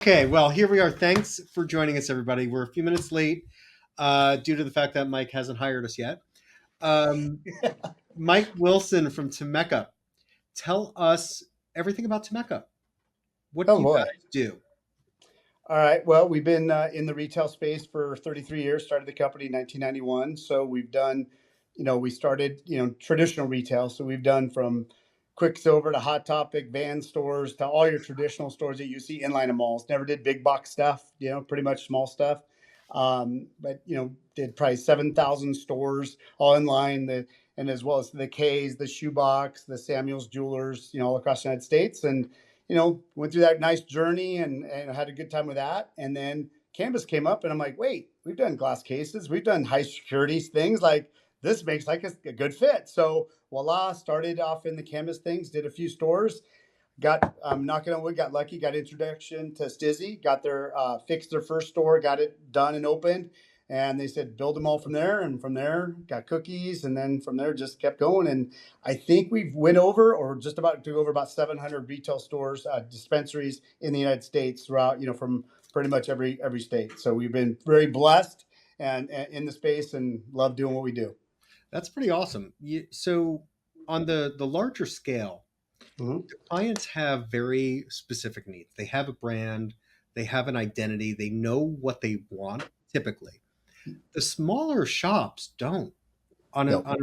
Okay, well, here we are. Thanks for joining us, everybody. We're a few minutes late due to the fact that Mike hasn't hired us yet. Um, Mike Wilson from Temeka. Tell us everything about Temeka. What Oh do you boy. guys do? All right. Well, we've been in the retail space for 33 years. Started the company in 1991. So we've done, we started, traditional retail. So we've done from Quicksilver to Hot Topic, van stores to all your traditional stores that you see in line of malls. Never did big box stuff, pretty much small stuff. But did probably 7,000 stores all in line. And as well as the K's, the Shoebox, the Samuel's Jewelers, all across the United States. And went through that nice journey and had a good time with that. And then Canvas came up and I'm like, wait, we've done glass cases. We've done high security things. Like this makes like a good fit. So voila, started off in the Canvas things, did a few stores, got knocking on wood, got lucky, got introduction to Stizzy, got their fixed their first store, got it done and opened. And they said build them all from there, and from there got cookies, and then from there just kept going. And I think we've went over, or just about to go over about 700 retail stores, dispensaries in the United States throughout, from pretty much every state. So we've been very blessed and in the space, and love doing what we do. That's pretty awesome. So, on the larger scale, Mhm. clients have very specific needs. They have a brand, they have an identity, they know what they want typically. The smaller shops don't. Yep. On a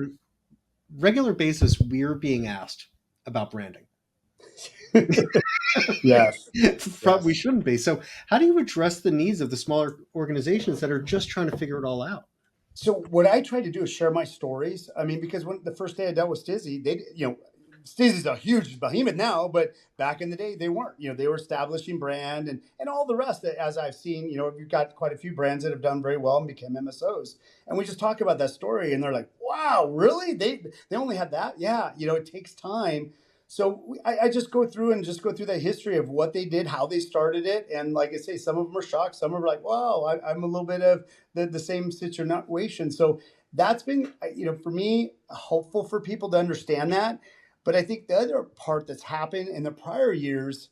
regular basis, we're being asked about branding. Yes. We Yes. shouldn't be. So, how do you address the needs of the smaller organizations that are just trying to figure it all out? So what I try to do is share my stories. I mean, because when the first day I dealt with Stizzy, Stizzy's a huge behemoth now, but back in the day they weren't. They were establishing brand and all the rest. That, as I've seen, you've got quite a few brands that have done very well and become MSOs. And we just talk about that story, and they're like, "Wow, really? They only had that? Yeah, it takes time." So I just go through and just go through the history of what they did, how they started it, and like I say, some of them are shocked, some are like, "Wow, I'm a little bit of the same situation." So that's been, for me, helpful for people to understand that. But I think the other part that's happened in the prior years,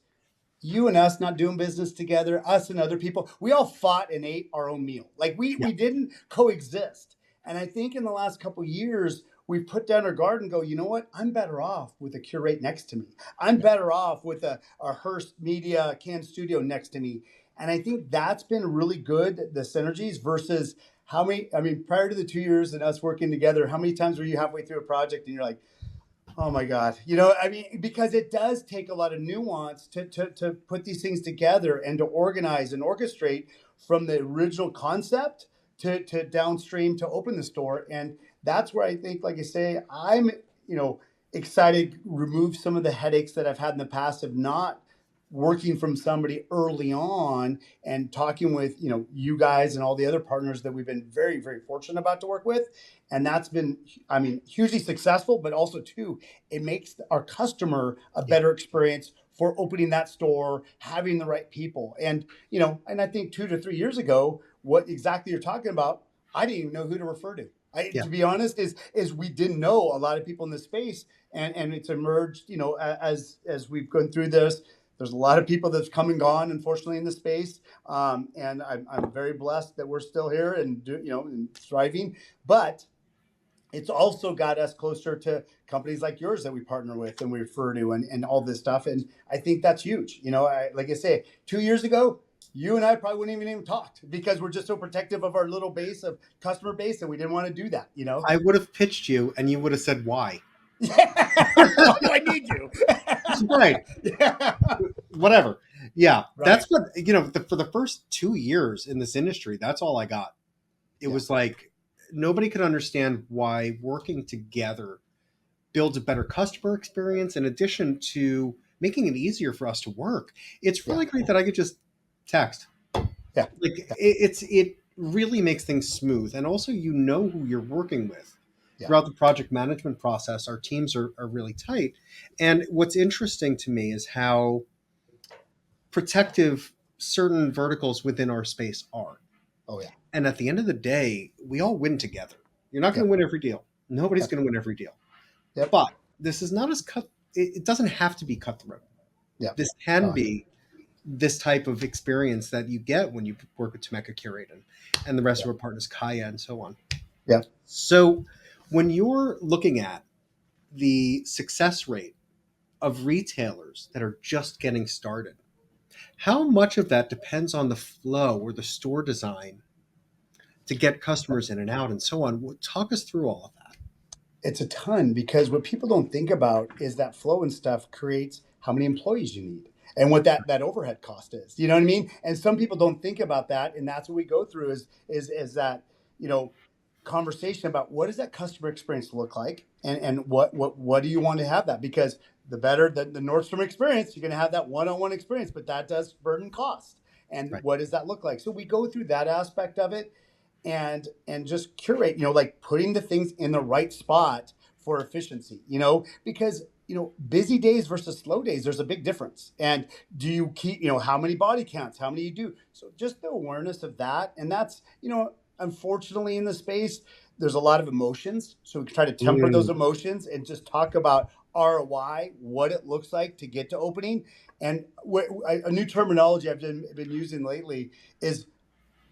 you and us not doing business together, us and other people, we all fought and ate our own meal. Like Yeah. we didn't coexist. And I think in the last couple of years, we've put down our guard and go, you know what? I'm better off with a curate next to me. I'm better off with a Hearst Media Can Studio next to me. And I think that's been really good, the synergies versus how many, I mean, prior to the 2 years and us working together, how many times were you halfway through a project and you're like, oh my God. I mean, because it does take a lot of nuance to put these things together and to organize and orchestrate from the original concept to downstream to open the store. And that's where I think, like I say, I'm, excited to remove some of the headaches that I've had in the past of not working from somebody early on and talking with you guys and all the other partners that we've been very, very fortunate about to work with. And that's been, I mean, hugely successful, but also too, it makes our customer a Yeah. better experience for opening that store, having the right people. And and I think 2 to 3 years ago, what exactly you're talking about, I didn't even know who to refer to. Yeah. To be honest, is we didn't know a lot of people in this space, and it's emerged. As we've gone through this, there's a lot of people that's come and gone, unfortunately, in the space. And I'm very blessed that we're still here and thriving. But it's also got us closer to companies like yours that we partner with and we refer to and all this stuff. And I think that's huge. Like I say, 2 years ago, you and I probably wouldn't even talked because we're just so protective of our little base of customer base and we didn't want to do that. I would have pitched you and you would have said why. Why do I need you? Right. Yeah. Whatever. Yeah. Right. That's what, for the first 2 years in this industry, that's all I got. It Yeah. was like nobody could understand why working together builds a better customer experience in addition to making it easier for us to work. It's Yeah. really great that I could just text. Yeah. Like Yeah. it really makes things smooth. And also you know who you're working with. Yeah. Throughout the project management process, our teams are really tight. And what's interesting to me is how protective certain verticals within our space are. Oh yeah. And at the end of the day, we all win together. You're not going to Yep. win every deal. Nobody's Yep. going to win every deal. Yep. But this is not as cut. It doesn't have to be cutthroat. Yep. This can Oh, be this type of experience that you get when you work with Temeka Curate and the rest Yeah. of our partners, Kaya and so on. Yeah. So when you're looking at the success rate of retailers that are just getting started, how much of that depends on the flow or the store design to get customers in and out and so on? Talk us through all of that. It's a ton, because what people don't think about is that flow and stuff creates how many employees you need and what that overhead cost is. You know what I mean? And some people don't think about that, and that's what we go through is that, you know, conversation about what does that customer experience look like, and what do you want to have that, because the better the Nordstrom experience, you're going to have that one-on-one experience, but that does burden cost. And Right. what does that look like? So we go through that aspect of it, and just curate, like putting the things in the right spot for efficiency, because busy days versus slow days, there's a big difference. And do you keep, how many body counts, how many you do? So just the awareness of that. And that's, unfortunately in the space, there's a lot of emotions, so we try to temper those Mm, emotions and just talk about ROI, what it looks like to get to opening. And a new terminology I've been using lately is,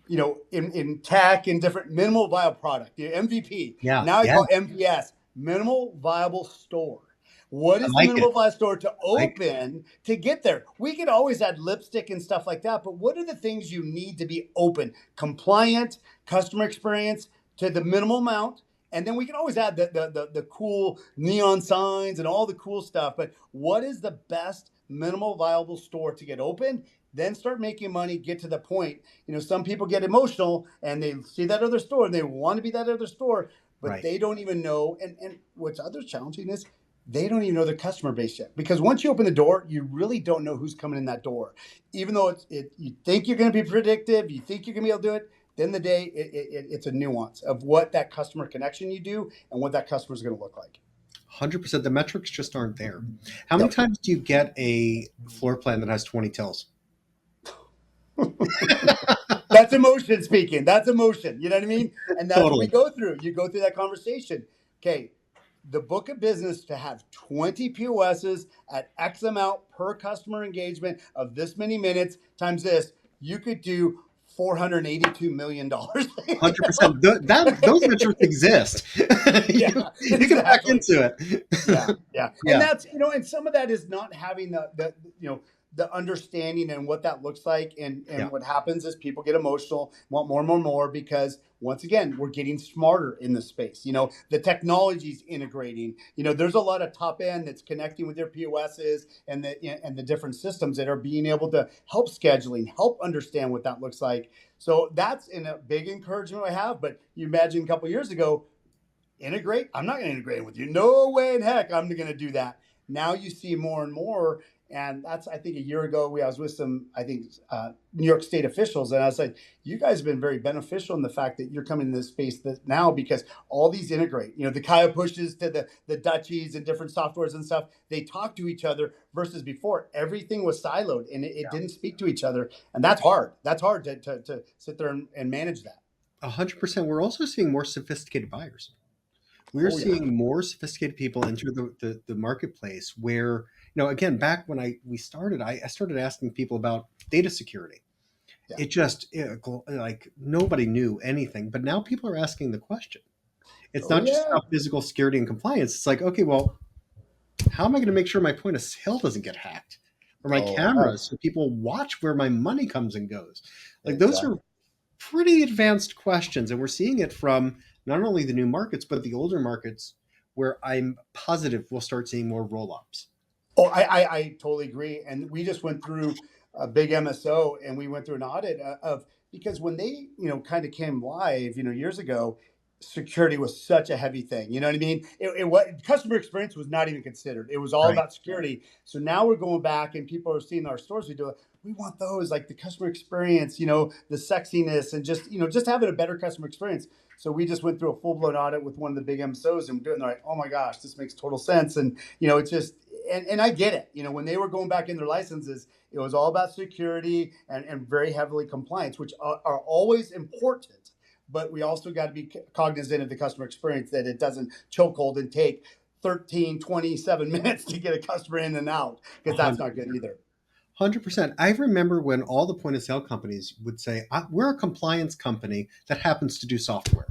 in tech and different, minimal viable product, MVP. yeah, Now I yeah, call it MVS, minimal viable store. What I is the like it. minimal viable store to Like, open to get there? We could always add lipstick and stuff like that, but what are the things you need to be open, compliant, customer experience to the minimal amount? And then we can always add the cool neon signs and all the cool stuff. But what is the best minimal viable store to get open? Then start making money, get to the point. Some people get emotional and they see that other store and they want to be that other store, but right. they don't even know. And what's other challenging is they don't even know their customer base yet. Because once you open the door, you really don't know who's coming in that door. Even though you think you're going to be predictive, you think you're going to be able to do it, then the day it's a nuance of what that customer connection you do and what that customer is going to look like. 100%. The metrics just aren't there. How many Yep. times do you get a floor plan that has 20 tills? That's emotion speaking. That's emotion. You know what I mean? And that's what we Totally. go through. You go through that conversation. Okay, the book of business to have 20 POSs at X amount per customer engagement of this many minutes times this, you could do $482 million. 100%. Those metrics exist. Yeah, You can back exactly. into it. Yeah. And Yeah. that's, and some of that is not having the understanding and what that looks like. And Yeah. what happens is people get emotional, want more and more and more, because once again, we're getting smarter in this space. The technology's integrating. There's a lot of top end that's connecting with their POSs and the different systems that are being able to help scheduling, help understand what that looks like. So that's a big encouragement I have. But you imagine a couple of years ago, integrate? I'm not going to integrate with you. No way in heck I'm going to do that. Now you see more and more. And that's, I think, a year ago, I was with some, I think, New York State officials. And I was like, you guys have been very beneficial in the fact that you're coming in this space now, because all these integrate. The Kaya pushes to the Dutchies and different softwares and stuff. They talk to each other versus before. Everything was siloed and it didn't speak to each other. And that's hard. That's hard to sit there and manage that. 100%. We're also seeing more sophisticated buyers. We're Oh, yeah. seeing more sophisticated people enter the marketplace where, again, back when we started, I started asking people about data security. Yeah. Like nobody knew anything, but now people are asking the question. It's Oh, not just yeah. about physical security and compliance. It's like, okay, well, how am I going to make sure my point of sale doesn't get hacked, or my Oh, yeah. cameras so people watch where my money comes and goes? Like those are Exactly. pretty advanced questions, and we're seeing it from not only the new markets but the older markets, where I'm positive we'll start seeing more roll-ups. Oh, I totally agree. And we just went through a big MSO, and we went through an audit of, because when they, kind of came live, years ago, security was such a heavy thing. You know what I mean? Customer experience was not even considered. It was all Right. about security. So now we're going back and people are seeing our stores. We want those, like the customer experience, the sexiness, and just having a better customer experience. So we just went through a full blown audit with one of the big MSOs, and they're like, oh my gosh, this makes total sense. And, it's just, and I get it. When they were going back in their licenses, it was all about security and very heavily compliance, which are always important. But we also got to be cognizant of the customer experience, that it doesn't chokehold and take 13, 27 minutes to get a customer in and out, because that's not good either. 100%. I remember when all the point of sale companies would say, "We're a compliance company that happens to do software."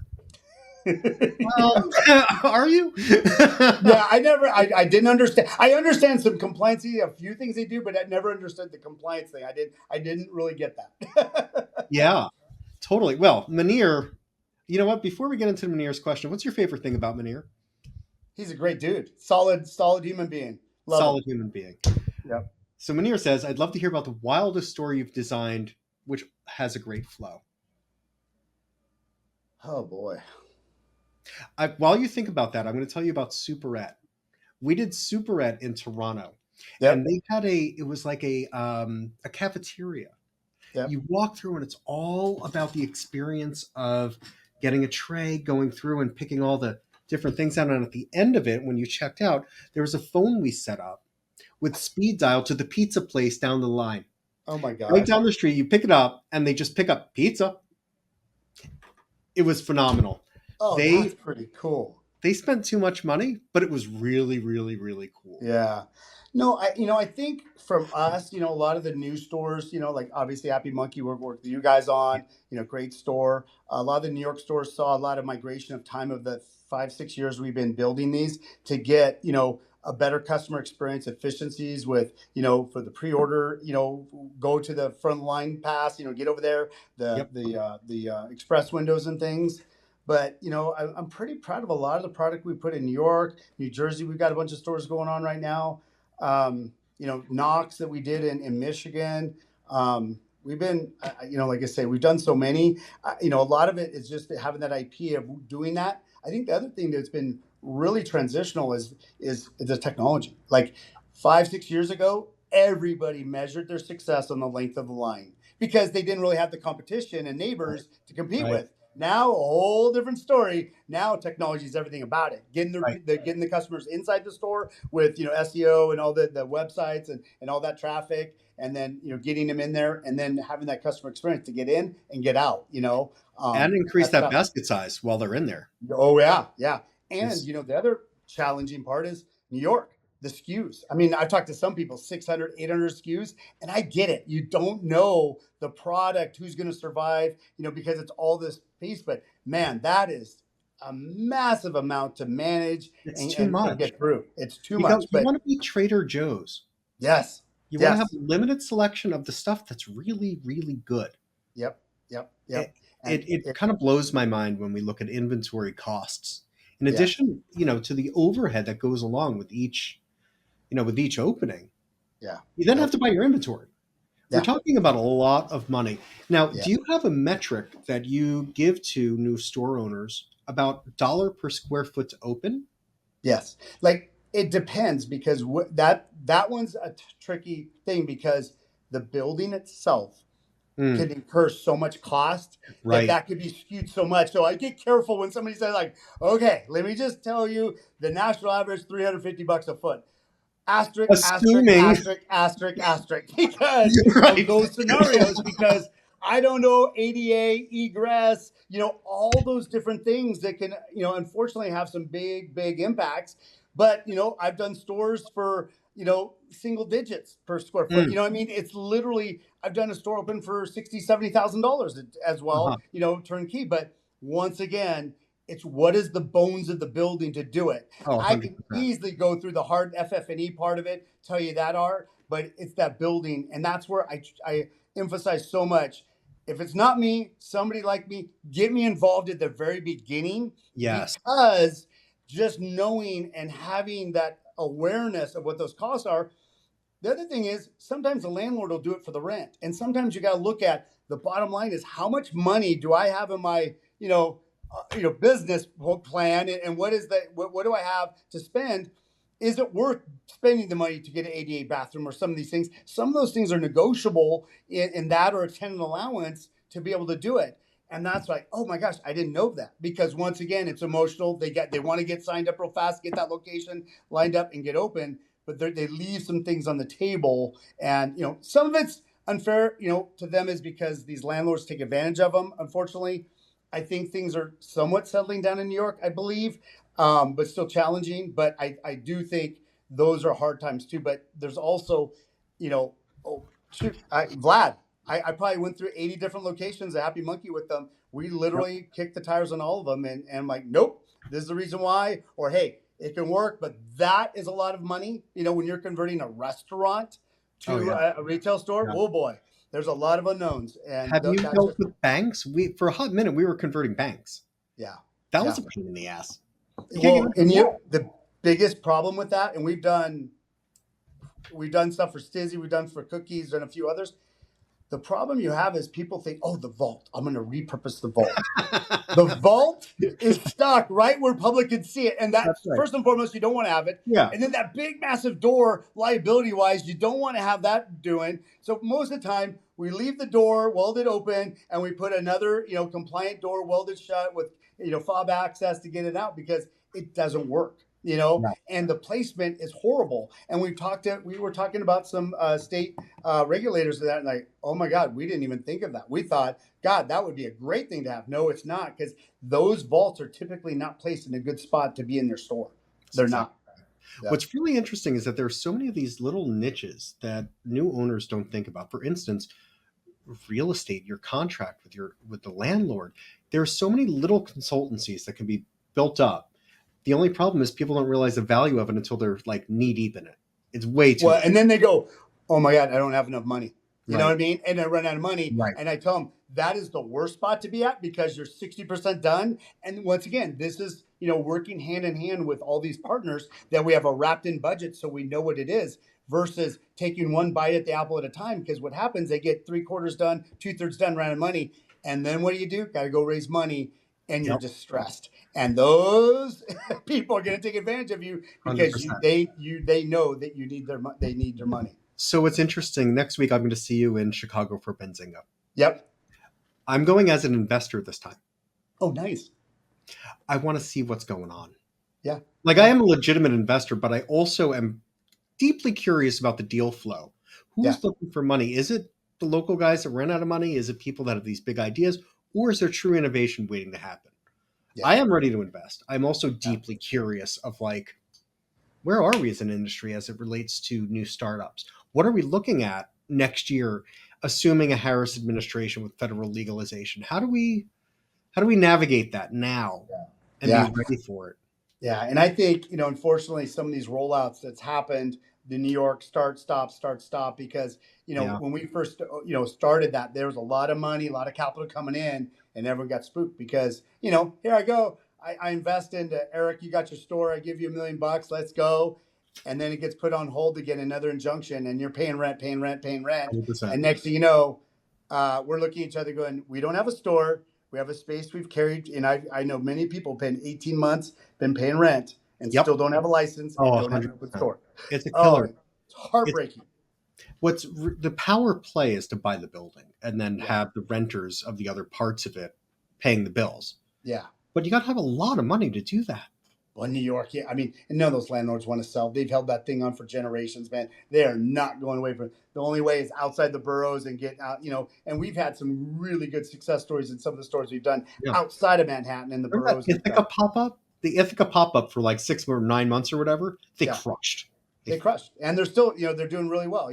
Yeah. Are you? Yeah, I didn't understand. I understand some compliancy, a few things they do, but I never understood the compliance thing. I didn't really get that. Yeah, totally. Well, Manir, you know what? Before we get into Manir's question, what's your favorite thing about Manir? He's a great dude. Solid human being. Love him. Solid human being. Yep. So Manir says, I'd love to hear about the wildest store you've designed, which has a great flow. Oh boy. While you think about that, I'm going to tell you about Superette. We did Superette in Toronto, and Yep. they had it was like a cafeteria. Yep. You walk through, and it's all about the experience of getting a tray, going through, and picking all the different things out. And at the end of it, when you checked out, there was a phone we set up with speed dial to the pizza place down the line. Oh my Right gosh. down the street, you pick it up, and they just pick up pizza. It was phenomenal. Oh, that's They pretty cool. they spent too much money, but it was really, really, really cool. Yeah. No, I think from us, a lot of the new stores, like obviously Happy Monkey worked with you guys on, great store. A lot of the New York stores saw a lot of migration of time of the 5, 6 years we've been building these to get, a better customer experience efficiencies with, for the pre-order, go to the front line pass, get over there, the Yep. the express windows and things. But I'm pretty proud of a lot of the product we put in New York, New Jersey. We've got a bunch of stores going on right now. Knox that we did in Michigan. We've been, like I say, we've done so many. A lot of it is just having that IP of doing that. I think the other thing that's been really transitional is the technology. Like 5, 6 years ago, everybody measured their success on the length of the line because they didn't really have the competition and neighbors to compete Right. with. Now a whole different story. Now technology is everything about it. Right. Getting the customers inside the store with SEO and all the websites and all that traffic, and then getting them in there, and then having that customer experience to get in and get out. And increase That's that tough. basket size while they're in there. Oh yeah, yeah. And Is the other challenging part is New York, the SKUs. I mean, I've talked to some people, 600, 800 SKUs, and I get it. You don't know the product, who's going to survive, because it's all this piece. But man, that is a massive amount to manage it's and, too and, and much. get through. It's too You go. much. You But want to be Trader Joe's. yes, You want to have yes, a limited selection of the stuff that's really, really good. yep, yep, It, yep. And it kind of blows my mind when we look at inventory costs. In yes, addition, to the overhead that goes along with each opening, yeah, you then have yep, to buy your inventory. We're yeah, talking about a lot of money. Now, yeah. do you have a metric that you give to new store owners about dollar per square foot to open? Yes, like it depends because that one's a tricky thing because the building itself Mm, can incur so much cost that right. that could be skewed so much. So I get careful when somebody says like, "Okay, let me just tell you, the national average $350 a foot." Asterisk, asterisk, Assuming, asterisk, asterisk, asterisk, because of right. those scenarios, because I don't know ADA, egress, all those different things that can, unfortunately have some big, big impacts. But, I've done stores for, single digits per square foot. Mm, I mean, it's literally, I've done a store open for $60,000, $70,000 as uh-huh. well, turnkey. But once again, it's what is the bones of the building to do it. Oh, I can 100%. easily go through the hard FF&E part of it, tell you that art, but it's that building, and that's where I emphasize so much. If it's not me, somebody like me, get me involved at the very beginning, Yes. because just knowing and having that awareness of what those costs are. The other thing is sometimes the landlord will do it for the rent, and sometimes you got to look at the bottom line is how much money do I have in my business plan, and what is that? What do I have to spend? Is it worth spending the money to get an ADA bathroom or some of these things? Some of those things are negotiable in that or a tenant allowance to be able to do it. And that's like, oh my gosh, I didn't know that, because once again, it's emotional. They want to get signed up real fast, get that location lined up, and get open, but they leave some things on the table, and some of it's unfair, to them, is because these landlords take advantage of them. Unfortunately, I think things are somewhat settling down in New York, I believe, but still challenging. But I do think those are hard times too. But there's also, you know, Shoot, Vlad, I probably went through 80 different locations at Happy Monkey with them. We Yep. literally kicked the tires on all of them, and I'm like, nope, this is the reason why. Or hey, it can work, but that is a lot of money. You know, when you're converting a restaurant Oh to yeah. a retail store, Yeah. oh boy, there's a lot of unknowns, and Have you that's dealt just with banks? We for a hot minute we were converting banks. yeah, That was yeah. a pain in the ass. You can't get Well, into the and wall. the biggest problem with that, and we've done stuff for Stizzy, we've done for Cookies and a few others. The problem you have is people think, oh, the vault. I'm going to repurpose the vault. The vault is stuck right where public can see it. And That's that's right. first and foremost, you don't want to have it. Yeah. And then that big, massive door, liability wise, you don't want to have that doing. So most of the time, we leave the door welded open and we put another, compliant door welded shut with, fob access to get it out because it doesn't work. Yeah. And the placement is horrible. And we were talking about some state regulators of that, and like, oh my God, we didn't even think of that. We thought, God, that would be a great thing to have. No, it's not, because those vaults are typically not placed in a good spot to be in their store. They're not. Yeah. What's really interesting is that there are so many of these little niches that new owners don't think about. For instance, real estate, your contract with the landlord. There are so many little consultancies that can be built up. The only problem is people don't realize the value of it until they're like knee deep in it. It's way too Well, late. and then they go, oh my God, I don't have enough money. You know Right. what I mean? And I run out of money. Right. And I tell them that is the worst spot to be at because you're 60% done. And once again, this is, working hand in hand with all these partners that we have a wrapped in budget so we know what it is versus taking one bite at the apple at a time. Because what happens, they get 3/4 done, 2/3 done, run out of money. And then what do? Got to go raise money and you're Yep. distressed. And those people are going to take advantage of you because 100%. they know that they need their money. So it's interesting. Next week, I'm going to see you in Chicago for Benzinga. Yep. I'm going as an investor this time. Oh, nice. I want to see what's going on. Yeah. Like I am a legitimate investor, but I also am deeply curious about the deal flow. Who's looking for money? Is it the local guys that ran out of money? Is it people that have these big ideas? Or is there true innovation waiting to happen? Yeah. I am ready to invest. I'm also deeply curious of like, where are we as an industry as it relates to new startups? What are we looking at next year, assuming a Harris administration with federal legalization? How do we navigate that now and be ready for it? Yeah. And I think, unfortunately, some of these rollouts that's happened, the New York start, stop, because, when we first, started that, there was a lot of money, a lot of capital coming in, and everyone got spooked because, here I go. I invest into Eric, you got your store, I give you $1 million, let's go. And then it gets put on hold to get another injunction, and you're paying rent. 100%. And next thing you know, we're looking at each other going, we don't have a store. We have a space we've carried. And I know many people been 18 months, been paying rent and still don't have a license and don't have an open store. It's a killer. It's heartbreaking. The power play is to buy the building and then have the renters of the other parts of it paying the bills. Yeah. But you got to have a lot of money to do that. Well, New York, yeah. I mean, and none of those landlords want to sell. They've held that thing on for generations, man. They are not going away from it. The only way is outside the boroughs and get out, and we've had some really good success stories in some of the stores we've done outside of Manhattan in the boroughs. Ithaca pop-up? The Ithaca pop-up for like 6 or 9 months or whatever, they crushed. They crushed. And they're still, they're doing really well.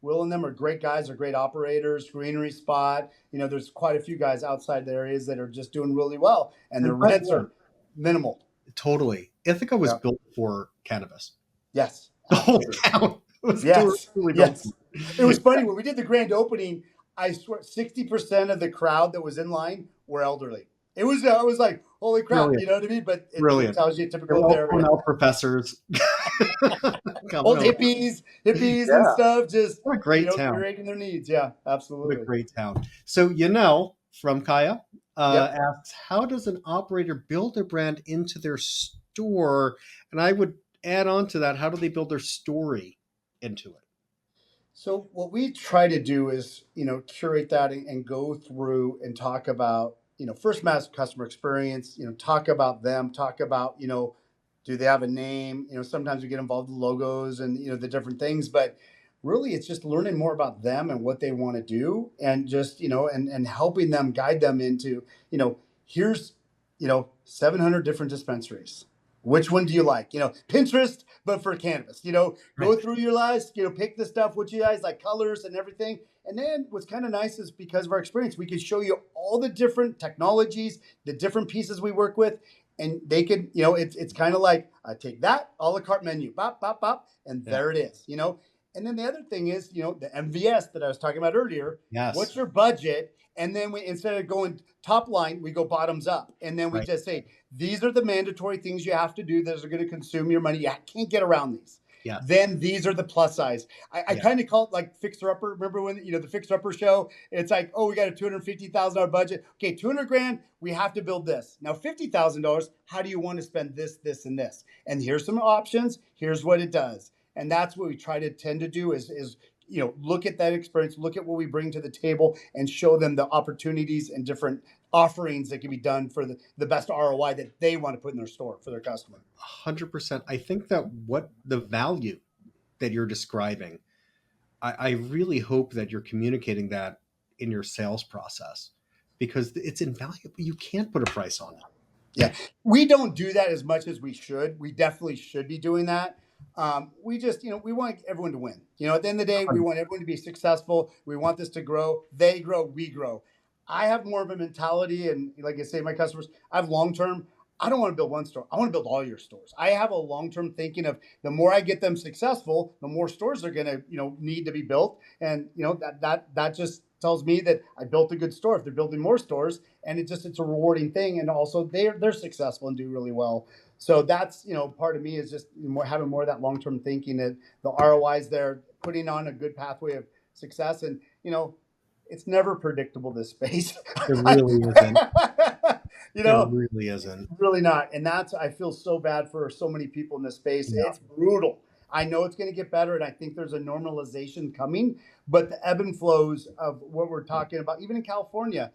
Will and them are great guys, are great operators, greenery spot. There's quite a few guys outside the areas that are just doing really well. And their rents are minimal. Totally. Ithaca was built for cannabis. Yes. The whole town was totally built. Yes. It was funny. When we did the grand opening, I swear 60% of the crowd that was in line were elderly. It was like, holy crap, Brilliant. you know what I mean? But it tells you typical there. Cornell professors. Old hippies and stuff, just what a great town. curating their needs. Yeah, absolutely. What a great town. So from Kaya asks, how does an operator build a brand into their store? And I would add on to that, how do they build their story into it? So what we try to do is, curate that and go through and talk about, first mass customer experience, talk about them, talk about, do they have a name? Sometimes we get involved with logos and, the different things, but really it's just learning more about them and what they want to do and just, and helping them, guide them into, here's, 700 different dispensaries. Which one do you like? Pinterest, but for cannabis. Right. Go through your list, pick the stuff, what you guys like, colors and everything. And then what's kind of nice is because of our experience, we can show you all the different technologies, the different pieces we work with. And they could, it's kind of like take that a la carte menu, bop, bop, bop, and Yeah. there it is. And then the other thing is, the MVS that I was talking about earlier. Yes. What's your budget? And then we, instead of going top line, we go bottoms up. And then we Right. just say, these are the mandatory things you have to do that are going to consume your money. You can't get around these. Yeah. Then these are the plus size. I Yeah. kind of call it like Fixer Upper. Remember when, the Fixer Upper show? It's like, oh, we got a $250,000 budget. Okay, 200 grand, we have to build this. Now, $50,000, how do you want to spend this, this, and this? And here's some options. Here's what it does. And that's what we try to tend to do is look at that experience, look at what we bring to the table, and show them the opportunities and different offerings that can be done for the best ROI that they want to put in their store for their customer. 100%. I think that what the value that you're describing, I really hope that you're communicating that in your sales process, because it's invaluable. You can't put a price on it. Yeah, we don't do that as much as we should. We definitely should be doing that. We just, we want everyone to win. At the end of the day, we want everyone to be successful. We want this to grow. They grow, we grow. I have more of a mentality, and like I say, my customers, I have long-term. I don't want to build one store. I want to build all your stores. I have a long-term thinking of the more I get them successful, the more stores they're going to, need to be built. And, that just tells me that I built a good store. If they're building more stores, and it's a rewarding thing. And also they're successful and do really well. So that's, part of me is just having more of that long-term thinking, that the ROIs there, putting on a good pathway of success. And, it's never predictable, this space. It really isn't. It really isn't. Really not. And I feel so bad for so many people in this space. Yeah. It's brutal. I know it's going to get better, and I think there's a normalization coming, but the ebb and flows of what we're talking about, even in California,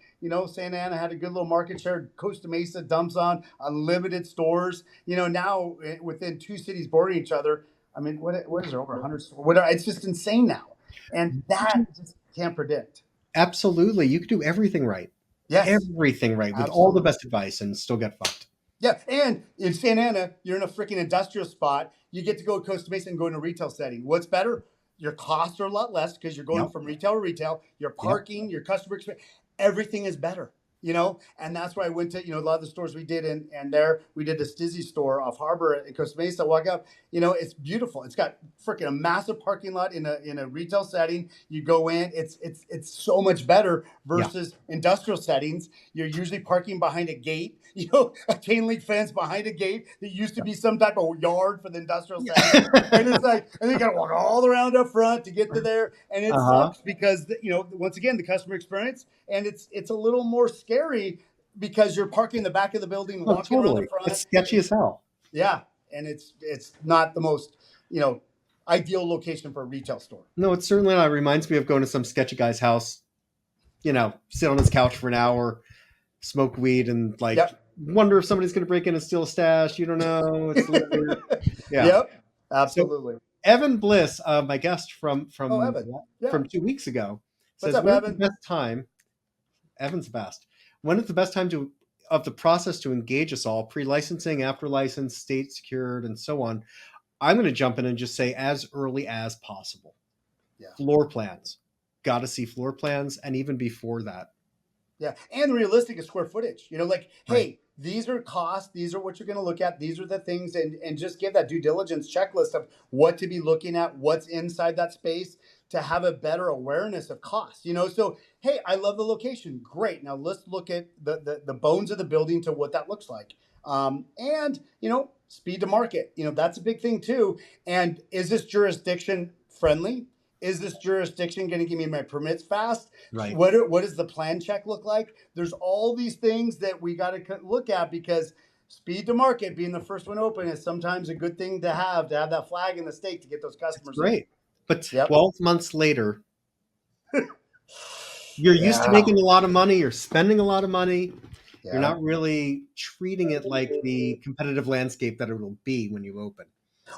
Santa Ana had a good little market share. Costa Mesa dumps on unlimited stores. Now within two cities bordering each other, I mean, what is there, over 100 stores? Whatever. It's just insane now. And that just can't predict. Absolutely. You could do everything right. Yes. Everything right with all the best advice and still get fucked. Yeah. And in Santa Ana, you're in a freaking industrial spot. You get to go to Costa Mesa and go in a retail setting. What's better? Your costs are a lot less because you're going from retail to retail. Your parking, your customer experience, everything is better. And that's where I went to, a lot of the stores we did and there we did the Stizzy store off Harbor in Costa Mesa. Walk up, it's beautiful. It's got freaking a massive parking lot in a retail setting. You go in, it's so much better versus industrial settings. You're usually parking behind a gate, a chain link fence behind a gate that used to be some type of yard for the industrial setting. And it's like, and you got to walk all around up front to get to there. And it sucks because, once again, the customer experience, and it's a little more scary because you're parking in the back of the building, walking around the front. It's sketchy as hell. Yeah. And it's not the most, ideal location for a retail store. No, it's certainly not. It reminds me of going to some sketchy guy's house, sit on his couch for an hour, smoke weed, and wonder if somebody's going to break in and steal a stash. You don't know. It's Yep. Absolutely. So, Evan Bliss, my guest from 2 weeks ago, says, what's up, Evan? The best time, Evan's best. When is the best time of the process to engage us all, pre-licensing, after license, state secured, and so on? I'm going to jump in and just say as early as possible. Yeah. Floor plans. Got to see floor plans, and even before that. Yeah. And realistic is square footage. Hey, these are costs. These are what you're going to look at. These are the things, and just give that due diligence checklist of what to be looking at, what's inside that space, to have a better awareness of cost. So, hey, I love the location. Great. Now let's look at the bones of the building to what that looks like. And, speed to market, that's a big thing too. And is this jurisdiction friendly? Is this jurisdiction going to give me my permits fast? Right. What does the plan check look like? There's all these things that we got to look at, because speed to market, being the first one open, is sometimes a good thing to have that flag in the state to get those customers. That's great. But 12 months later, you're used to making a lot of money. You're spending a lot of money. Yeah. You're not really treating it like the competitive landscape that it will be when you open.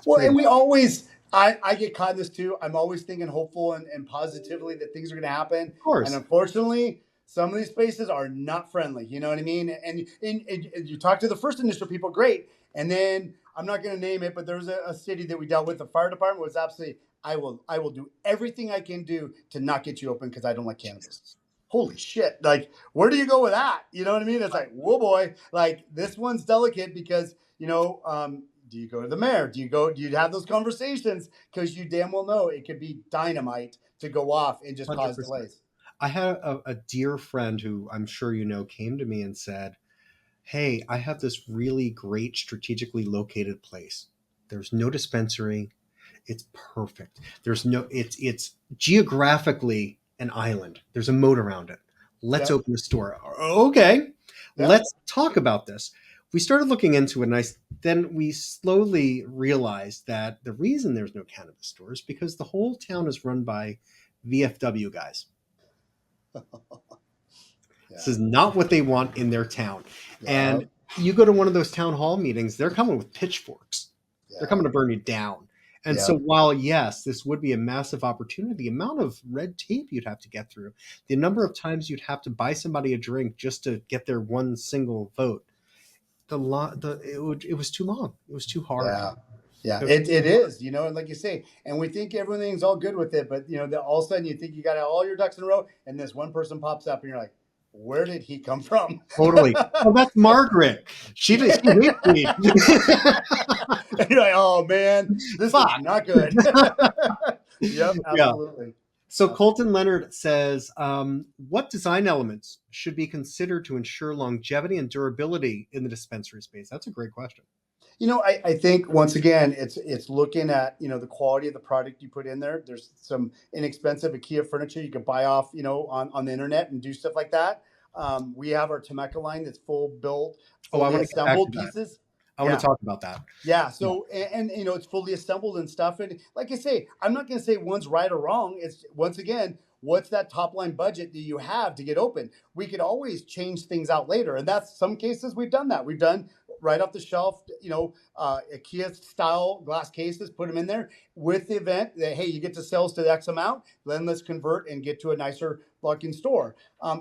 And we always... I get caught in this too. I'm always thinking hopeful and positively that things are going to happen. Of course. And unfortunately, some of these places are not friendly. You know what I mean? And you talk to the first initial people, great. And then I'm not going to name it, but there was a city that we dealt with. The fire department was absolutely, I will do everything I can do to not get you open because I don't like cannabis. Holy shit. Like, where do you go with that? You know what I mean? It's like, whoa, boy. Like, this one's delicate because, do you go to the mayor? Do you have those conversations? Because you damn well know it could be dynamite to go off and just cause 100%. delays. I had a dear friend who I'm sure you know came to me and said, "Hey, I have this really great strategically located place. There's no dispensary. It's perfect. It's geographically an island. There's a moat around it. Let's Yep. open a store." Okay, Yep. let's talk about this. We started looking into it, and then we slowly realized that the reason there's no cannabis stores is because the whole town is run by VFW guys. This Yeah. is not what they want in their town. Yeah. And you go to one of those town hall meetings, they're coming with pitchforks. They're Yeah. coming to burn you down. And so Yeah. while yes, this would be a massive opportunity, the amount of red tape you'd have to get through, the number of times you'd have to buy somebody a drink just to get their one single vote, it was too long. It was too hard. Yeah. Yeah, It was it too hard. is, and like you say, and we think everything's all good with it, but all of a sudden you think you got all your ducks in a row, and this one person pops up, and you're like, where did he come from? Totally. Oh, that's Margaret. She hates weed. And you're like, oh man, this is Fuck. not good. Yep, Yeah. absolutely. So Colton Leonard says, what design elements should be considered to ensure longevity and durability in the dispensary space? That's a great question. I think once again, it's looking at the quality of the product you put in there. There's some inexpensive IKEA furniture you can buy off on the internet and do stuff like that. We have our Temeka line that's Oh, I fully want to get back assembled to that. pieces. I want Yeah, to talk about that. yeah. Yeah. So it's fully assembled and stuff. And like I say, I'm not going to say one's right or wrong. It's once again, what's that top line budget that you have to get open? We could always change things out later, and that's some cases we've done that. We've done right off the shelf, IKEA style glass cases, put them in there with the event that hey, you get to sales to X amount, then let's convert and get to a nicer looking store.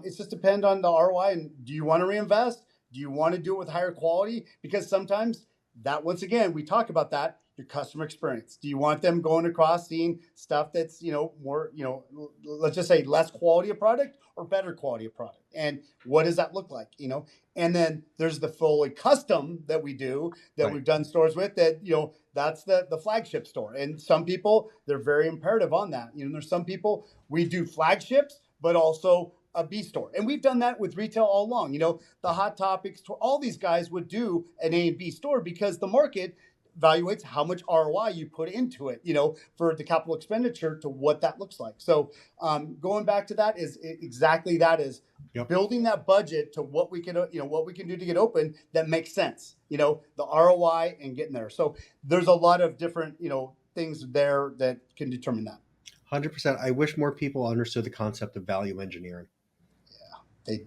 It's just depend on the ROI and do you want to reinvest? Do you want to do it with higher quality? Because sometimes that once again we talk about that your customer experience. Do you want them going across seeing stuff that's more let's just say less quality of product or better quality of product, and what does that look like? And then there's the fully custom that we do that Right. we've done stores with that that's the flagship store, and some people they're very imperative on that. There's some people we do flagships but also a B store. And we've done that with retail all along. The Hot Topics, all these guys would do an A and B store because the market evaluates how much ROI you put into it, for the capital expenditure to what that looks like. So going back to that is exactly that is Yep. building that budget to what we can, what we can do to get open that makes sense, the ROI and getting there. So there's a lot of different, things there that can determine that. 100%. I wish more people understood the concept of value engineering. They,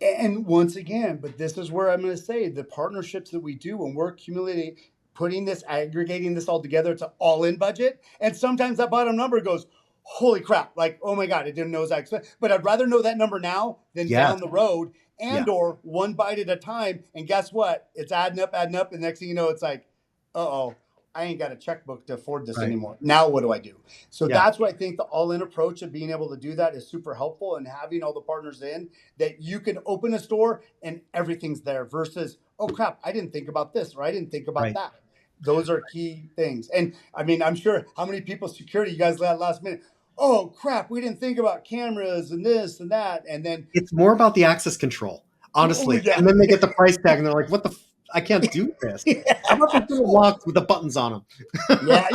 and once again, but this is where I'm going to say the partnerships that we do when we're accumulating, putting this, aggregating this all together to all in budget. And sometimes that bottom number goes, holy crap, like, oh my God, I didn't know that. But I'd rather know that number now than Yes. down the road Yeah. or one bite at a time. And guess what? It's adding up. And the next thing you know, it's like, uh-oh, I ain't got a checkbook to afford this Right. anymore. Now what do I do? So Yeah. that's why I think the all-in approach of being able to do that is super helpful, and having all the partners in that you can open a store and everything's there versus, oh crap, I didn't think about this or I didn't think about Right. that. Those are key things. And I mean, I'm sure how many people security you guys let last minute. Oh crap, we didn't think about cameras and this and that. And then It's more about the access control, honestly. yeah. And then they get the price tag and they're like, I can't do this. How about these little locks with the buttons on them? Yeah.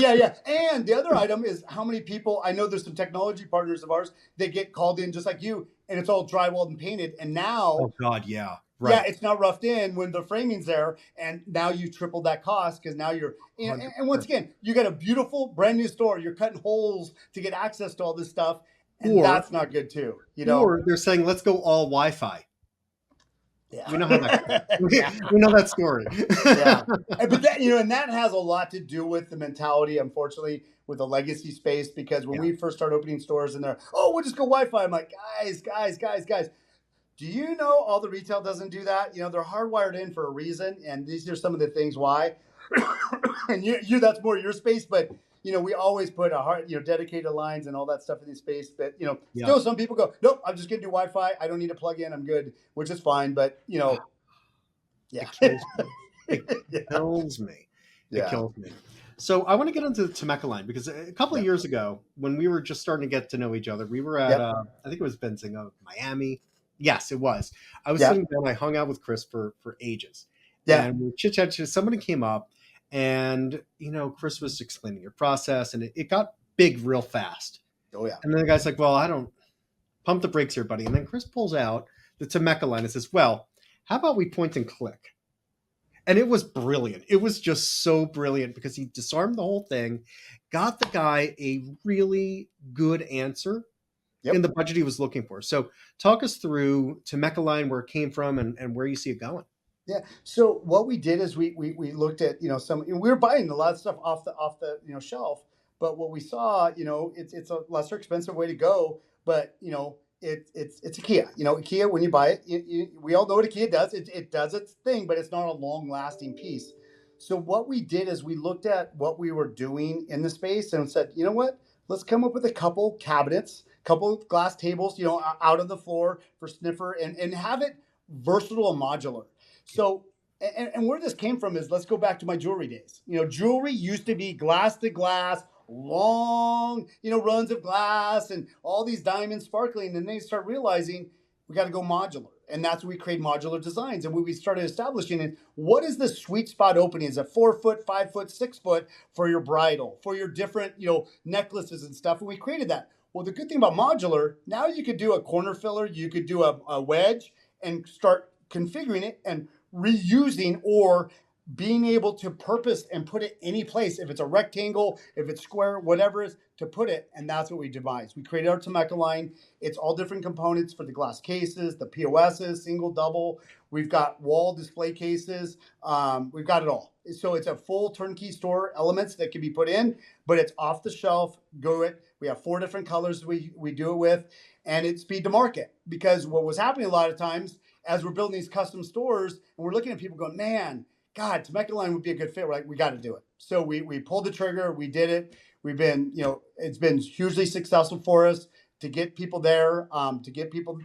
And the other item is how many people, I know there's some technology partners of ours that get called in just like you, and it's all drywalled and painted. And now, Oh God, yeah. yeah, Right. it's not roughed in when the framing's there. And now you tripled that cost because now you're, and once again, you got a beautiful brand new store. You're cutting holes to get access to all this stuff. And Or- that's not good too. Or they're saying, let's go all Wi-Fi. Yeah. We know how that goes. Yeah. We know that story. Yeah. But that, and that has a lot to do with the mentality, unfortunately, with the legacy space, because when Yeah. we first started opening stores and they're, oh, we'll just go Wi-Fi. I'm like, guys. Do you know all the retail doesn't do that? They're hardwired in for a reason. And these are some of the things why. And that's more your space, but we always put a hard, dedicated lines and all that stuff in the space. But Yeah. still some people go, nope, I'm just gonna do Wi-Fi. I don't need to plug in. I'm good, which is fine. But yeah, It kills me. It yeah, kills me. It yeah, kills me. So I want to get into the Temeka Line because a couple of yep, years ago, when we were just starting to get to know each other, we were at yep, I think it was Benzinga, Miami. Yes, it was. I was yep, sitting down. I hung out with Chris for ages, yeah. and we chit chat. Somebody came up, and Chris was explaining your process, and it got big real fast. Oh yeah, And then the guy's like, "Well, I don't pump the brakes here, buddy." And then Chris pulls out the Temeka Line and says, "Well, how about we point and click?" And it was brilliant. It was just so brilliant because he disarmed the whole thing, got the guy a really good answer in yep. the budget he was looking for. So talk us through Temeka Line, where it came from, and where you see it going. Yeah. So what we did is we looked at some, we were buying a lot of stuff off the shelf, but what we saw, it's a lesser expensive way to go, but it's IKEA. IKEA, when you buy it, we all know what IKEA does. It does its thing, but it's not a long lasting piece. So what we did is we looked at what we were doing in the space and said, you know what? Let's come up with a couple cabinets, couple of glass tables, out of the floor for sniffer, and have it versatile and modular. So, and where this came from is, let's go back to my jewelry days. Jewelry used to be glass to glass, long, runs of glass and all these diamonds sparkling. And then they start realizing we got to go modular. And that's when we create modular designs. And what we started establishing is, what is the sweet spot opening? Is it 4 foot, 5 foot, 6 foot for your bridal, for your different, necklaces and stuff? And we created that. Well, the good thing about modular, now you could do a corner filler, you could do a wedge and start configuring it and reusing, or being able to purpose and put it any place, if it's a rectangle, if it's square, whatever it is, to put it. And that's what we devised. We created our Temeka line. It's all different components for the glass cases, the POSs, single, double. We've got wall display cases. We've got it all. So it's a full turnkey store, elements that can be put in, but it's off the shelf. Go it. We have 4 different colors we do it with, and it's speed to market. Because what was happening a lot of times as we're building these custom stores, and we're looking at people going, man, God, Temeka Line would be a good fit. We're like, we got to do it. So we pulled the trigger. We did it. We've been, it's been hugely successful for us to get people there, to get people,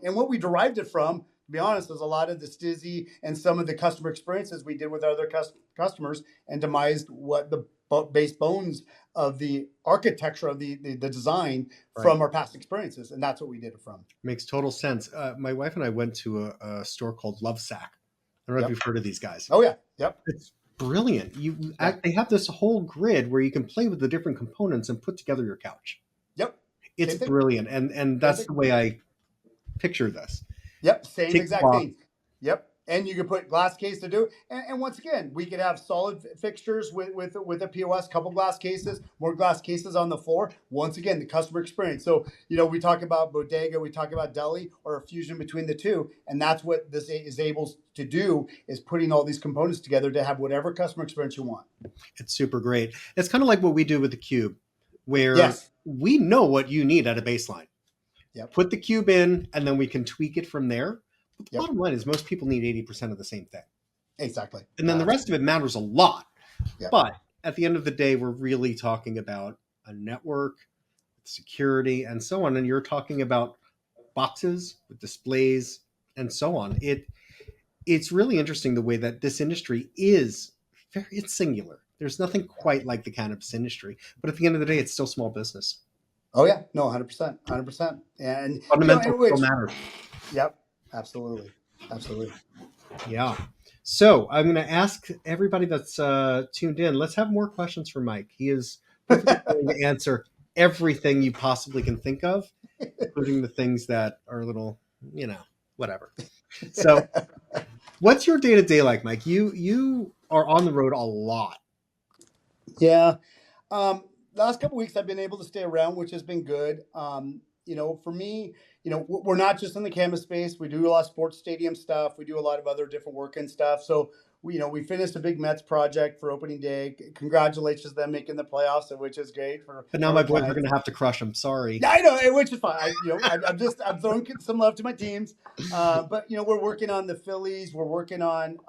and what we derived it from, to be honest, is a lot of the stizzy and some of the customer experiences we did with other customers, and demised what the base bones of the architecture of the design Right. from our past experiences. And that's what we did it from. Makes total sense. My wife and I went to a store called Lovesac. I don't know if Yep. you've heard of these guys. Oh yeah. Yep. It's brilliant. Yeah. They have this whole grid where you can play with the different components and put together your couch. Yep. It's Same thing. brilliant, and that's the way I picture this. Yep, same Take the exact box. thing. Yep, and you could put glass case to do it. And once again, we could have solid fixtures with a POS, couple glass cases, more glass cases on the floor. Once again, the customer experience. So we talk about bodega, we talk about deli, or a fusion between the two, and that's what this is able to do, is putting all these components together to have whatever customer experience you want. It's super great. It's kind of like what we do with the cube, where Yes. we know what you need at a baseline. Yep. Put the cube in, and then we can tweak it from there. But the Yep. bottom line is, most people need 80% of the same thing. Exactly. And then the rest of it matters a lot. Yep. But at the end of the day, we're really talking about a network, security, and so on. And you're talking about boxes with displays and so on. It's really interesting the way that this industry is it's singular. There's nothing quite like the cannabis industry. But at the end of the day, it's still small business. Oh yeah, no, 100%, 100%, and Fundamentals which, still matter. yep, absolutely, absolutely. Yeah. So I'm going to ask everybody that's tuned in. Let's have more questions for Mike. He is perfectly willing to answer everything you possibly can think of, including the things that are a little, whatever. So, what's your day to day like, Mike? You are on the road a lot. Yeah. Last couple of weeks I've been able to stay around, which has been good. For me, we're not just in the cannabis space. We do a lot of sports stadium stuff. We do a lot of other different work and stuff. So we finished a big Mets project for opening day. Congratulations to them making the playoffs, which is great for But now our my boys are clients. going to have to crush them. Sorry. Yeah, I know, which is fine. I'm throwing some love to my teams. But we're working on the Phillies. We're working on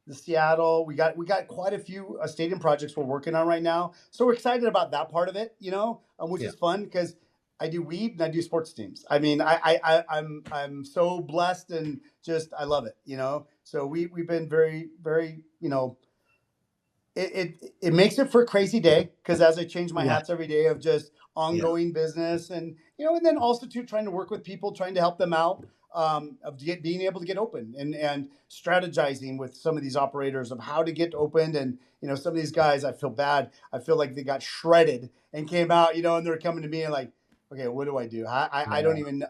the Seattle. We got quite a few stadium projects we're working on right now. So we're excited about that part of it. Which Yeah. is fun because I do weed and I do sports teams. I mean, I'm so blessed and just I love it. So we've been very very it makes it for a crazy day because as I change my Yeah. hats every day of just Yeah. ongoing business and then also too trying to work with people, trying to help them out being able to get open and strategizing with some of these operators of how to get opened. And some of these guys, I feel bad. I feel like they got shredded and came out, and they're coming to me and like, okay, what do I do? I don't even,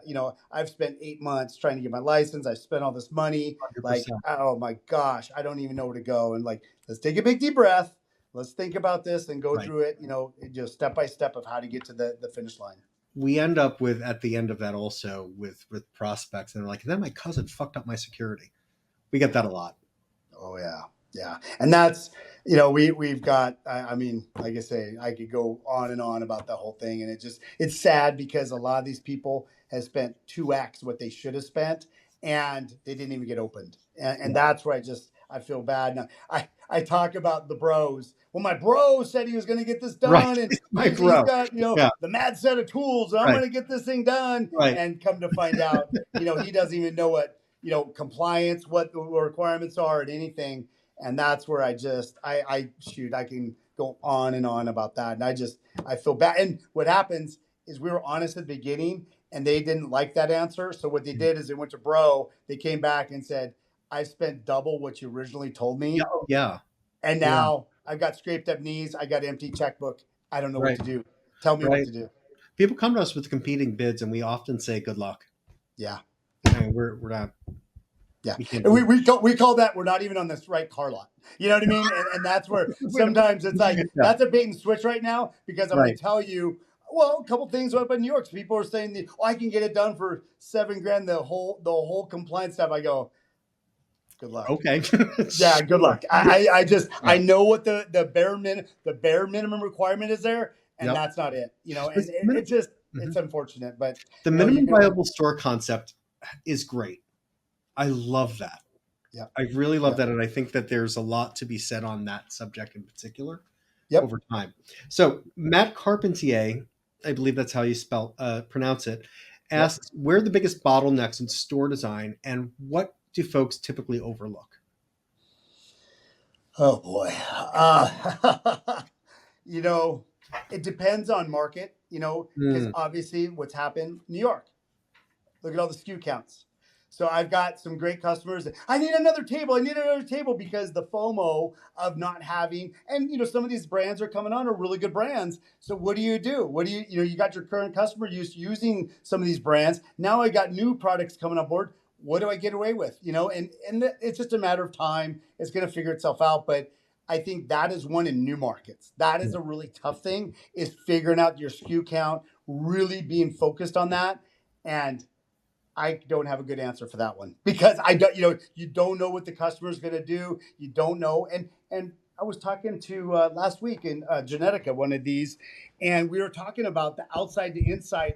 I've spent 8 months trying to get my license. I spent all this money. Like, 100%. oh my gosh, I don't even know where to go. And like, let's take a big deep breath. Let's think about this and go Right. through it, just step by step of how to get to the finish line. We end up with at the end of that also with prospects, and they're like, and then my cousin fucked up my security. We get that a lot. Oh yeah, and that's we've got. I mean, like I say, I could go on and on about the whole thing, and it's sad because a lot of these people have spent 2x what they should have spent, and they didn't even get opened, and that's where I feel bad. Now, I talk about the bros. Well, my bro said he was going to get this done, Right. and My he's bro. got Yeah. the mad set of tools, and I'm Right. going to get this thing done. Right. And come to find out, he doesn't even know what compliance, what the requirements are, and anything. And that's where I can go on and on about that, and I feel bad. And what happens is we were honest at the beginning, and they didn't like that answer. So what they did is they went to bro. They came back and said, I spent double what you originally told me. Yeah. And now I've got scraped up knees. I got empty checkbook. I don't know what to do. Tell me what to do. People come to us with competing bids, and we often say, "Good luck." Yeah. And we're not. Yeah. And we call that we're not even on this right car lot. You know what I mean? And that's where sometimes it's like, that's a bait and switch right now because I'm going to tell you, well, a couple things up in New York. So people are saying, I can get it done for $7,000, the whole compliance stuff. I go, good luck. Okay. Yeah, good luck. I know what the bare minimum requirement is there, and that's not it. And it's unfortunate, but the minimum viable store concept is great. I love that. Yeah, I really love that, and I think that there's a lot to be said on that subject in particular over time. So Matt Carpentier, I believe that's how you pronounce it, asks where are the biggest bottlenecks in store design, and what do folks typically overlook? Oh boy, it depends on market. Because obviously, what's happened, New York. Look at all the SKU counts. So I've got some great customers that I need another table. Because the FOMO of not having, and some of these brands are coming on are really good brands. So what do? You got your current customer using some of these brands. Now I got new products coming on board. What do I get away with? And it's just a matter of time. It's going to figure itself out. But I think that is one in new markets. That is a really tough thing, is figuring out your SKU count, really being focused on that. And I don't have a good answer for that one because I don't, you don't know what the customer is going to do. You don't know. And I was talking to last week in Genetica, one of these, and we were talking about the outside to inside,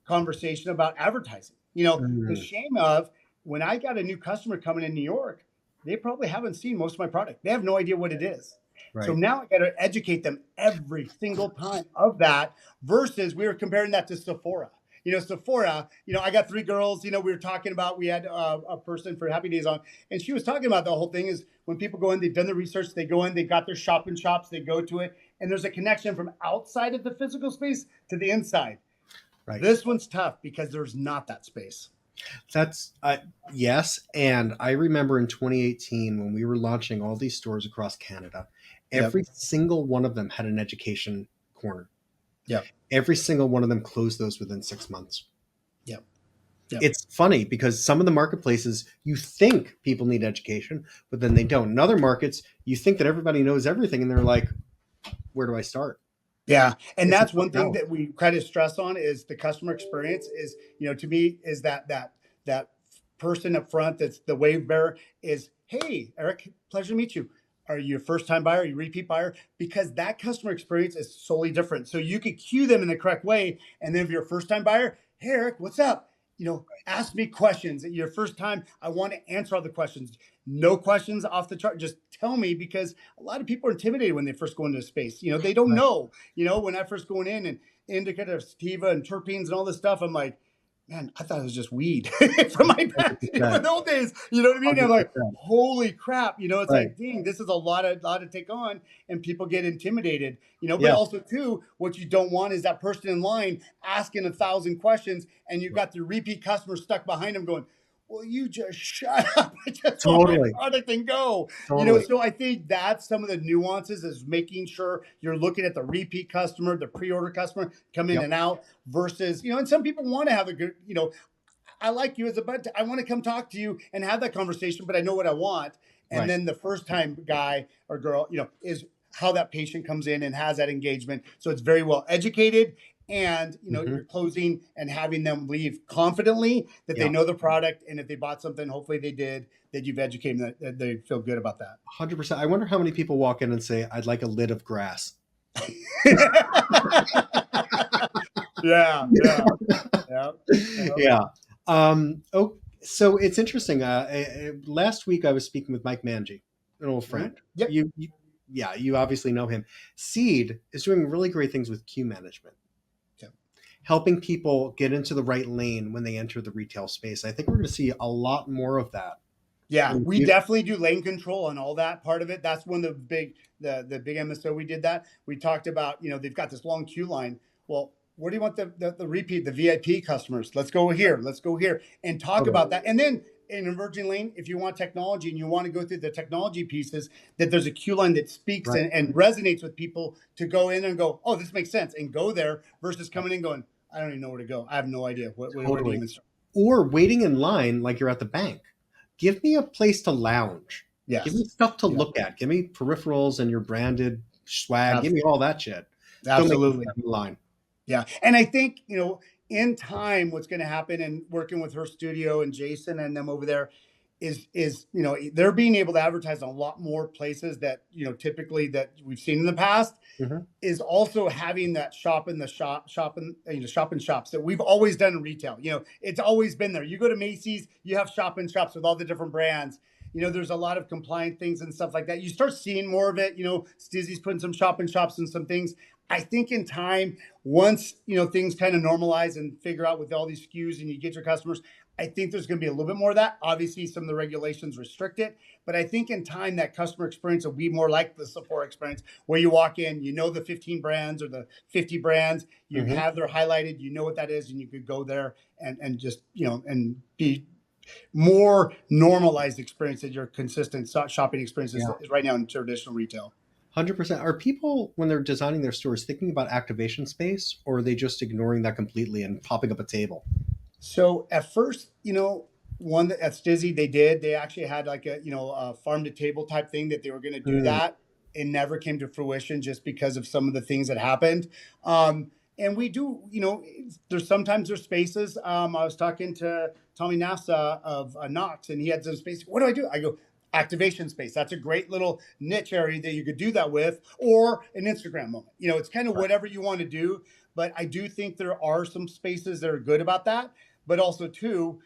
conversation about advertising. The shame of when I got a new customer coming in New York, they probably haven't seen most of my product. They have no idea what it is. Right. So now I got to educate them every single time of that versus we were comparing that to Sephora. Sephora, I got 3 girls, we were talking about, we had a person for Happy Days on, and she was talking about the whole thing is when people go in, they've done the research, they go in, they got their shop in shops, they go to it, and there's a connection from outside of the physical space to the inside. Right. This one's tough because there's not that space. That's yes. And I remember in 2018 when we were launching all these stores across Canada, every single one of them had an education corner. Yeah. Every single one of them closed those within 6 months. Yep. It's funny because some of the marketplaces, you think people need education, but then they don't. In other markets, you think that everybody knows everything, and they're like, where do I start? Yeah. And It's a that's tough one thing sell. that we kind of stress on is the customer experience is, to me is that person up front that's the wave bearer is, hey, Eric, pleasure to meet you. Are you a first time buyer? Are you a repeat buyer? Because that customer experience is solely different. So you could cue them in the correct way. And then if you're a first time buyer, hey, Eric, what's up? Ask me questions. Your first time, I want to answer all the questions. No questions off the chart. Just tell me, because a lot of people are intimidated when they first go into a space. They don't Right. know. When I first going in and indica, sativa, and terpenes and all this stuff, I'm like, man, I thought it was just weed from my past, 100%. in the old days. You know what I mean? I'm like, 100%. holy crap! It's Right. like, dang, this is a lot to take on, and people get intimidated. But Yeah. also too, what you don't want is that person in line asking 1,000 questions, and you've got the repeat customer stuck behind them going, "Well, you just shut up. I just want my Totally. product and go." Totally. So I think that's some of the nuances is making sure you're looking at the repeat customer, the pre-order customer come in Yep. and out versus, and some people want to have a good, I like you as a bud. I want to come talk to you and have that conversation, but I know what I want. And Right. then the first time guy or girl, is how that patient comes in and has that engagement. So it's very well educated, and Hmm. you're closing and having them leave confidently that they Yeah. know the product, and if they bought something, hopefully they did, that you've educated them, that they feel good about that. 100%. I wonder how many people walk in and say, "I'd like a lid of grass." Yeah, yeah, yeah, yeah. Yeah. Oh, so it's interesting. Last week I was speaking with Mike Manji, an old Mhm. friend. Yep. Yeah, you obviously know him. Seed is doing really great things with queue management, Yep. helping people get into the right lane when they enter the retail space. I think we're going to see a lot more of that Yeah, in the we future. definitely do lane control on all that part of it. That's one of the big MSO we did that. We talked about, they've got this long queue line. Well, where do you want the repeat, the VIP customers? Let's go here. Let's go here and talk Totally. about that. And then in emerging lane, if you want technology and you want to go through the technology pieces, that there's a queue line that speaks Right. and resonates with people to go in and go, oh, this makes sense, and go there versus coming in going, I don't even know where to go. I have no idea where to Totally. even start. Or waiting in line like you're at the bank. Give me a place to lounge. Give me Yes. stuff to Yeah. look at. Give me peripherals and your branded swag. Give Abs- me all that shit. Don't make me Absolutely. stand in line. Yeah. And I think, in time, what's going to happen, and working with her studio and Jason and them over there is, they're being able to advertise on a lot more places that, typically that we've seen in the past, Mhm. is also having that shop in shops that we've always done in retail. It's always been there. You go to Macy's, you have shop in shops with all the different brands. There's a lot of compliant things and stuff like that. You start seeing more of it. Stizzy's putting some shop in shops and some things. I think in time, once things kind of normalize and figure out with all these SKUs and you get your customers, I think there's going to be a little bit more of that. Obviously, some of the regulations restrict it, but I think in time that customer experience will be more like the Sephora experience, where you walk in, the 15 brands or the 50 brands, you Mhm. have they're highlighted, you know what that is, and you could go there and just and be more normalized experience that your consistent shopping experience Yeah. is right now in traditional retail. 100%. Are people, when they're designing their stores, thinking about activation space, or are they just ignoring that completely and popping up a table? So at first, one at Stizzy, they actually had like a farm to table type thing that they were going to do Mm, that. It never came to fruition just because of some of the things that happened. And we do, there's spaces. I was talking to Tommy Nassa of Knox, and he had some space. What do I do? I go, activation space. That's a great little niche area that you could do that with, or an Instagram moment. It's kind of right. whatever you want to do. But I do think there are some spaces that are good about that, but also too,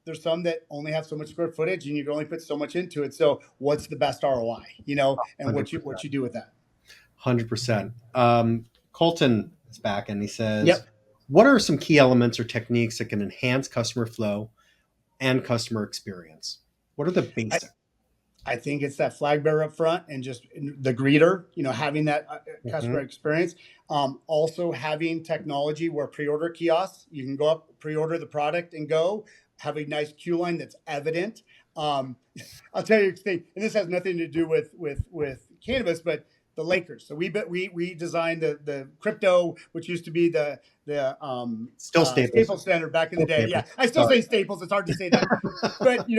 there's some that only have so much square footage and you can only put so much into it. So what's the best ROI, and what you 100%. do with that? 100%. Colton is back and he says, Yep. what are some key elements or techniques that can enhance customer flow and customer experience? What are the I, basics? I think it's that flag bearer up front and just the greeter, having that customer Mhm. experience. Also having technology where pre-order kiosks, you can go up, pre-order the product and go. Have a nice queue line that's evident. Um, I'll tell you a thing, and this has nothing to do with cannabis, but the Lakers. So we designed the crypto, which used to be the Still Staples. Staples Center back in the Still day. Yeah, Staples. I still Sorry. say Staples. It's hard to say that, but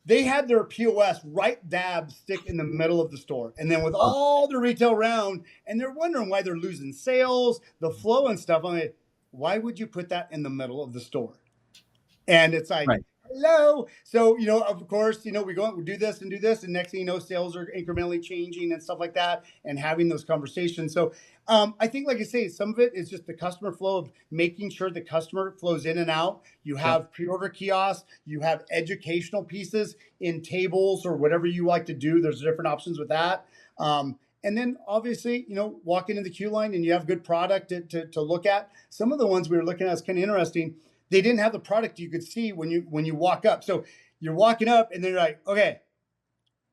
they had their POS right dab stick in the middle of the store. And then with all the retail around, and they're wondering why they're losing sales, the flow and stuff. I mean, why would you put that in the middle of the store? And it's like, Right. hello. So, of course, we go and we do this and do this. And next thing you know, sales are incrementally changing and stuff like that and having those conversations. So I think, like I say, some of it is just the customer flow of making sure the customer flows in and out. You Yep. have pre-order kiosks, you have educational pieces in tables or whatever you like to do. There's different options with that. And then obviously, walk into the queue line and you have good product to look at. Some of the ones we were looking at is kind of interesting. They didn't have the product you could see when you walk up. So you're walking up and they're like, okay,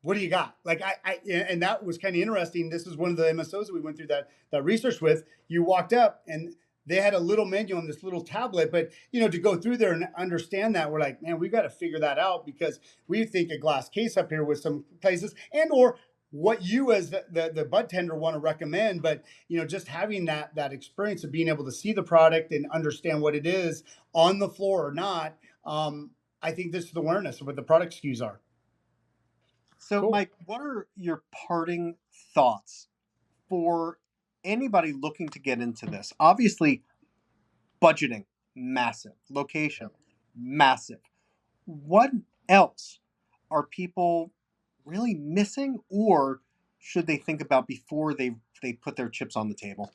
what do you got? Like and that was kind of interesting. This is one of the MSOs that we went through that research with. You walked up and they had a little menu on this little tablet, but to go through there and understand that, we're like, man, we've got to figure that out because we think a glass case up here with some places and or what you as the bud tender want to recommend, but just having that experience of being able to see the product and understand what it is on the floor or not. I think this is the awareness of what the product SKUs are. So, Cool. Mike, what are your parting thoughts for anybody looking to get into this? Obviously, budgeting, massive. Location, massive. What else are people really missing, or should they think about before they put their chips on the table?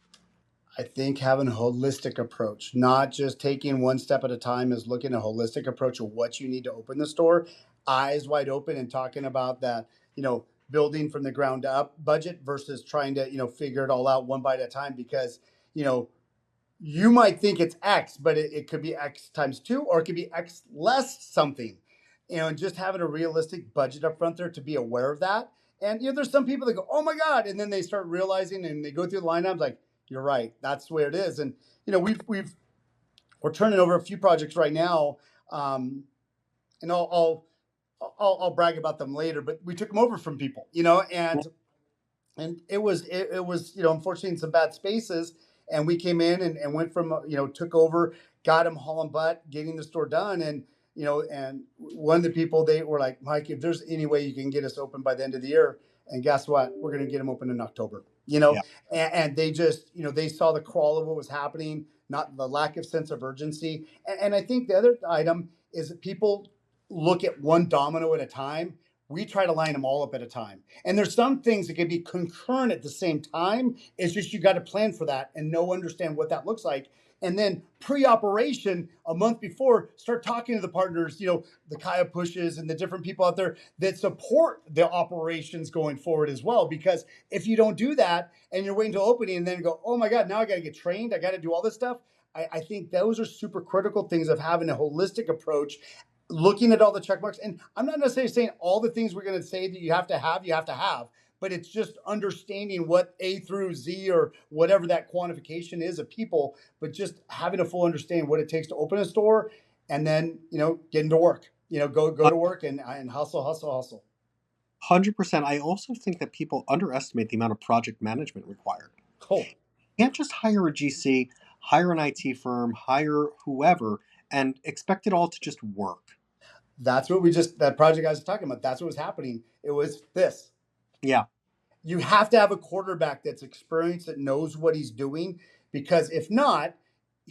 I think having a holistic approach, not just taking one step at a time, is looking at a holistic approach of what you need to open the store, eyes wide open, and talking about that, building from the ground up budget versus trying to, figure it all out one bite at a time because, you might think it's X, but it could be X times two, or it could be X less something. And just having a realistic budget up front there to be aware of that. And there's some people that go, "Oh my God," and then they start realizing, and they go through the lineups like, "You're right, that's the way it is." And we're turning over a few projects right now, and I'll brag about them later. But we took them over from people, and it was unfortunately in some bad spaces, and we came in and went from took over, got them hauling butt, getting the store done. And and one of the people, they were like, Mike, if there's any way you can get us open by the end of the year, and guess what, we're going to get them open in October. Yeah. And they just they saw the crawl of what was happening, not the lack of sense of urgency. And I think the other item is that people look at one domino at a time. We try to line them all up at a time. And there's some things that can be concurrent at the same time. It's just you got to plan for that and understand what that looks like. And then pre-operation, a month before, start talking to the partners, the Kaya pushes and the different people out there that support the operations going forward as well. Because if you don't do that and you're waiting till opening and then go, oh my God, now I got to get trained, I got to do all this stuff. I think those are super critical things of having a holistic approach, looking at all the check marks. And I'm not necessarily saying all the things we're going to say that you have to have, but it's just understanding what A through Z or whatever that quantification is of people, but just having a full understanding what it takes to open a store and then, getting to work, go to work and hustle, hustle, hustle. 100%. I also think that people underestimate the amount of project management required. Cool. You can't just hire a GC, hire an IT firm, hire whoever, and expect it all to just work. That's what that project I was talking about. That's what was happening. It was this. Yeah. You have to have a quarterback that's experienced, that knows what he's doing, because if not,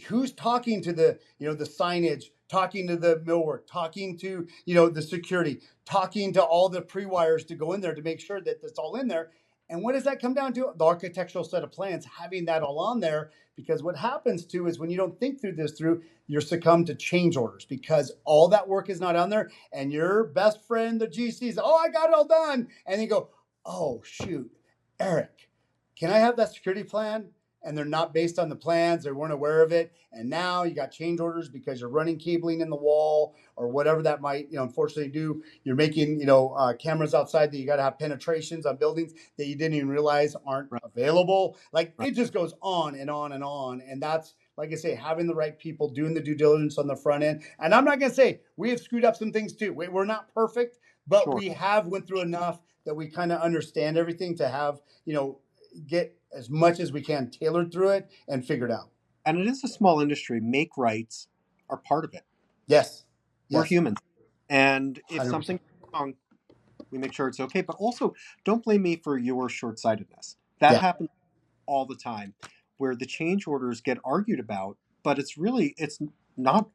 who's talking to the the signage, talking to the millwork, talking to the security, talking to all the pre-wires to go in there to make sure that it's all in there. And what does that come down to? The architectural set of plans, having that all on there. Because what happens too is when you don't think through this you're succumb to change orders because all that work is not on there. And your best friend, the GC's, oh, I got it all done. And you go, oh, shoot, Eric, can I have that security plan? And they're not based on the plans. They weren't aware of it. And now you got change orders because you're running cabling in the wall or whatever that might, unfortunately do. You're making, cameras outside that you got to have penetrations on buildings that you didn't even realize aren't available. Like it just goes on and on and on. And that's, like I say, having the right people, doing the due diligence on the front end. And I'm not going to say we have screwed up some things too. We're not perfect, but we have went through enough that we kind of understand everything to have, get as much as we can tailored through it and figured out. And it is a small industry. Make rights are part of it. Yes. We're humans. And if 100%. something wrong, we make sure it's okay. But also, don't blame me for your short-sightedness. That Yeah. happens all the time, where the change orders get argued about, but it's not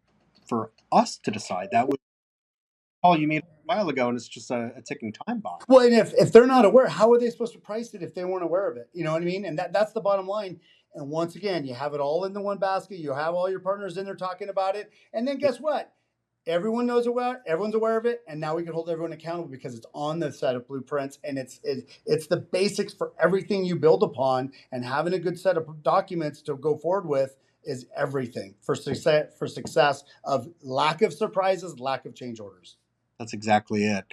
for us to decide. That was a call you made a while ago, and it's just a ticking time bomb. Well, and if they're not aware, how are they supposed to price it if they weren't aware of it? You know what I mean? And that's the bottom line. And once again, you have it all in the one basket. You have all your partners in there talking about it, and then Yeah, guess what? Everyone knows aware. Everyone's aware of it, and now we can hold everyone accountable because it's on the set of blueprints, and it's the basics for everything you build upon. And having a good set of documents to go forward with is everything for success. For success of lack of surprises, lack of change orders. that's exactly it.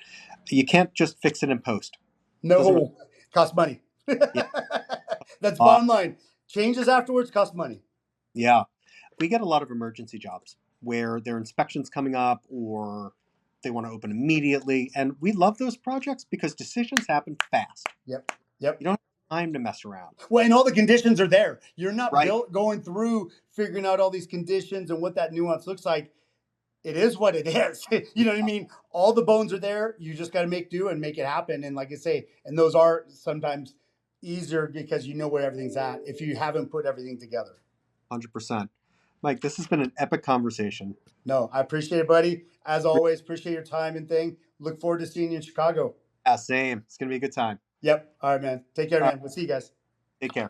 You can't just fix it in post. Doesn't really, No, cost money. yeah. That's Uh, bottom line. Changes afterwards cost money. yeah. We get a lot of emergency jobs where their inspection's coming up or they want to open immediately. And we love those projects because decisions happen fast. Yep. Yep. You don't have time to mess around. Well, and all the conditions are there. You're not Right. built going through figuring out all these conditions and what that nuance looks like. It is what it is. You know what I mean? All the bones are there. You just got to make do and make it happen. And like I say, and those are sometimes easier because you know where everything's at if you haven't put everything together. 100%. Mike, this has been an epic conversation. No, I appreciate it, buddy. As always, appreciate your time and thing. Look forward to seeing you in Chicago. Yeah, same. It's going to be a good time. Yep. All right, man. Take care, All right. man. We'll see you guys. Take care.